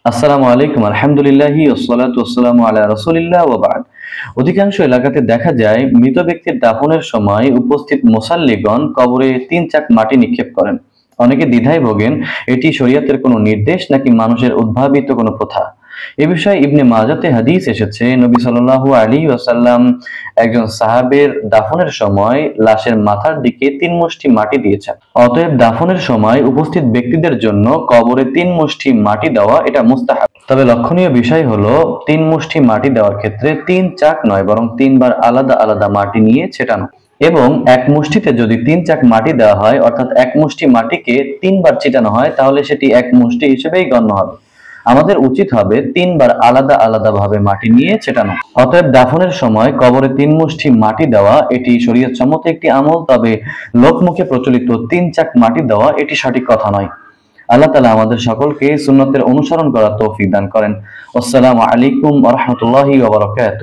আসসালামু আলাইকুম, আলহামদুলিল্লাহি ওয়াসসালাতু ওয়াসসালামু আলা রাসূলিল্লাহ ওয়া বা'দ। অধিকাংশ এলাকাতে দেখা যায় মৃত ব্যক্তির দাফনের সময় উপস্থিত মুসাল্লিগণ কবরে ৩ চাক মাটি নিক্ষেপ করেন। অনেকে দ্বিধায় ভোগেন, এটি শরীয়তের কোনো নির্দেশ নাকি মানুষের উদ্ভাবিত কোনো প্রথা। এ বিষয়ে ইবনে মাজাতে হাদিস এসেছে, নবী সাল্লাল্লাহু আলাইহি ওয়াসাল্লাম একজন সাহাবের দাফনের সময় লাশের মাথার দিকে ৩ মুষ্টি মাটি দিয়েছেন। অতএব দাফনের সময় উপস্থিত ব্যক্তিদের জন্য কবরে ৩ মুষ্টি মাটি দেওয়া এটা মুস্তাহাব। তবে লক্ষণীয় বিষয় হলো ৩ মুষ্টি মাটি দেওয়ার ক্ষেত্রে ৩ চাক নয়, বরং ৩ বার আলাদা আলাদা মাটি নিয়ে ছেটানো। এবং এক মুষ্টিতে যদি ৩ চাক মাটি দেওয়া হয়, অর্থাৎ এক মুষ্টি মাটিকে ৩ বার ছিটানো হয়, তাহলে সেটি এক মুষ্টি হিসেবেই গণ্য হবে। আমাদের উচিত হবে ৩ বার আলাদা আলাদা ভাবে মাটি নিয়ে ছেটানো। অতএব দাফনের সময় কবরে ৩ মুষ্টি মাটি দেওয়া এটি শরীয়তসম্মত একটি আমল, তবে লোকমুখে প্রচলিত ৩ চাক মাটি দেওয়া এটি সঠিক কথা নয়। আল্লাহ তাআলা আমাদের সকলকে সুন্নতের অনুসরণ করার তৌফিক দান করেন। আসসালামু আলাইকুম ওয়া রাহমাতুল্লাহি ওয়া বারাকাতুহু।